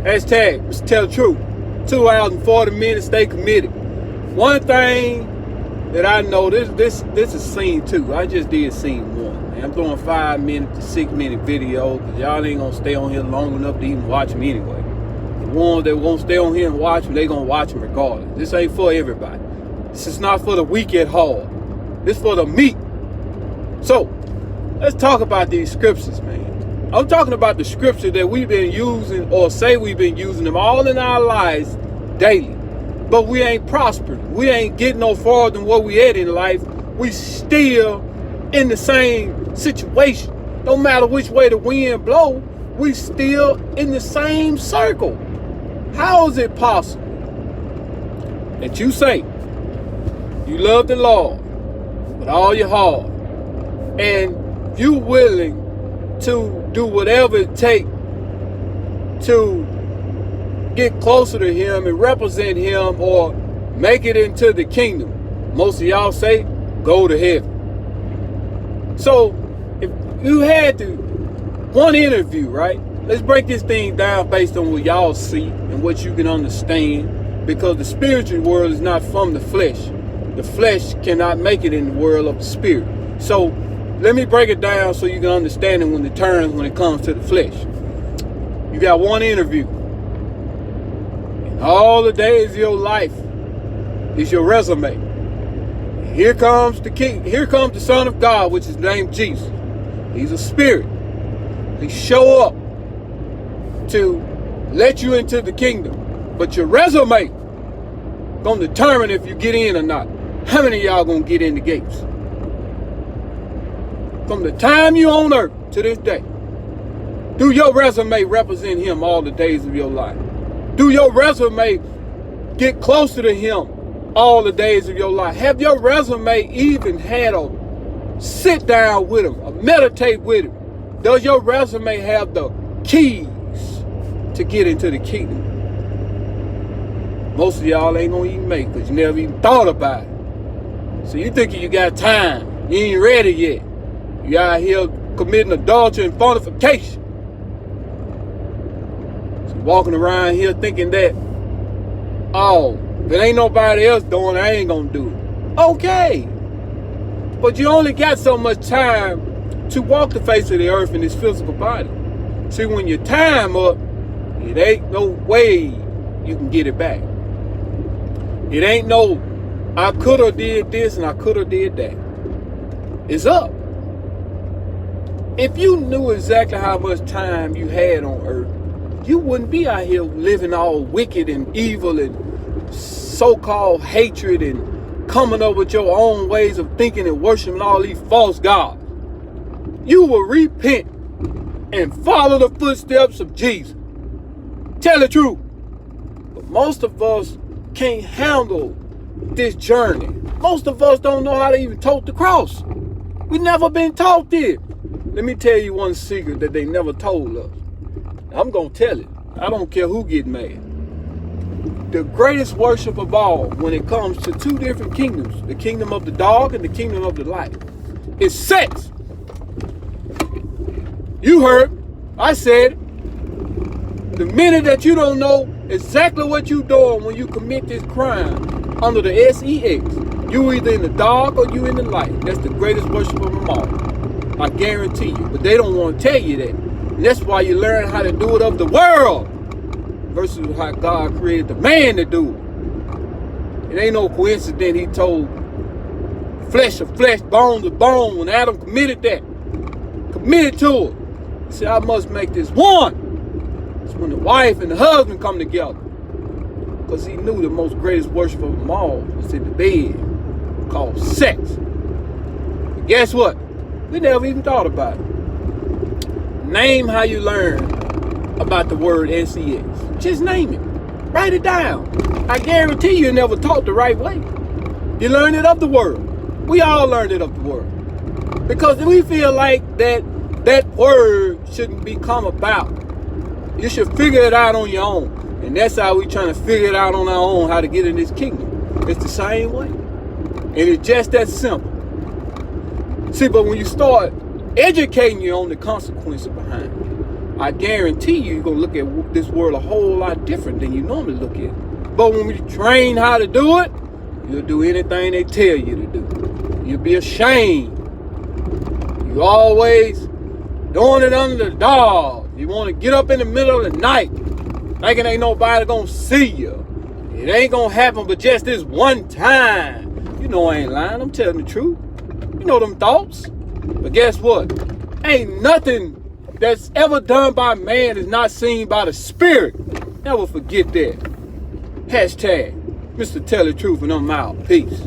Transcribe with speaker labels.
Speaker 1: Hashtag, let's tell the truth. 2 hours and 40 minutes, stay committed. One thing that I know, this is scene 2. I just did scene 1. Man. I'm doing 5-minute to 6-minute videos because y'all ain't gonna stay on here long enough to even watch them anyway. The ones that won't stay on here and watch them, they gonna watch them regardless. This ain't for everybody. This is not for the weak at heart. This for the meek. So, let's talk about these scriptures, man. I'm talking about the scripture that we've been using, or say we've been using them all in our lives daily. But we ain't prospering. We ain't getting no farther than what we at in life. We still in the same situation. No matter which way the wind blow, we still in the same circle. How is it possible that you say you love the Lord with all your heart and you willing to do whatever it takes to get closer to him and represent him or make it into the kingdom? Most of y'all say go to heaven. So if you had to, one interview, right? Let's break this thing down based on what y'all see and what you can understand, because the spiritual world is not from the flesh. The flesh cannot make it in the world of the spirit. So let me break it down so you can understand it when it turns, when it comes to the flesh. You got one interview. And all the days of your life is your resume. Here comes the King. Here comes the Son of God, which is named Jesus. He's a spirit. He show up to let you into the kingdom. But your resume gonna determine if you get in or not. How many of y'all gonna get in the gates? From the time you on earth to this day, do your resume represent him all the days of your life? Do your resume get closer to him all the days of your life? Have your resume even had a sit down with him, or meditate with him? Does your resume have the keys to get into the kingdom? Most of y'all ain't gonna even make it because you never even thought about it. So you thinking you got time. You ain't ready yet. You out here committing adultery and fornication. So walking around here thinking that, oh, if it ain't nobody else doing it, I ain't gonna do it. Okay. But you only got so much time to walk the face of the earth in this physical body. See, when your time up, it ain't no way you can get it back. It ain't no, I could have did this and I could have did that. It's up. If you knew exactly how much time you had on earth, you wouldn't be out here living all wicked and evil and so-called hatred and coming up with your own ways of thinking and worshiping all these false gods. You will repent and follow the footsteps of Jesus. Tell the truth. But most of us can't handle this journey. Most of us don't know how to even tote the cross. We never been taught this. Let me tell you one secret that they never told us. I'm going to tell it. I don't care who get mad. The greatest worship of all when it comes to two different kingdoms, the kingdom of the dog and the kingdom of the light, is sex. You heard. I said it. The minute that you don't know exactly what you're doing when you commit this crime under the sex, you either in the dark or you in the light. That's the greatest worship of them all. I guarantee you. But they don't want to tell you that. And that's why you learn how to do it of the world versus how God created the man to do it. It ain't no coincidence he told flesh of flesh, bone to bone when Adam committed that. Committed to it. He said, I must make this one. It's when the wife and the husband come together. Because he knew the most greatest worship of them all was in the bed, called sex. But guess what? We never even thought about it. Name how you learn about the word sex. Just name it. Write it down. I guarantee you never taught the right way. You learn it of the word. We all learned it of the word. Because we feel like that word shouldn't become about. You should figure it out on your own. And that's how we trying to figure it out on our own, how to get in this kingdom. It's the same way. And it's just that simple. See, but when you start educating you on the consequences behind it, I guarantee you're going to look at this world a whole lot different than you normally look at it. But when we train how to do it, you'll do anything they tell you to do. You'll be ashamed. You always doing it under the dog. You want to get up in the middle of the night thinking ain't nobody going to see you. It ain't going to happen but just this one time. You know I ain't lying. I'm telling the truth. You know them thoughts. But guess what? Ain't nothing that's ever done by man is not seen by the Spirit. Never forget that. Hashtag Mr. Tell the Truth and I'm out. Peace.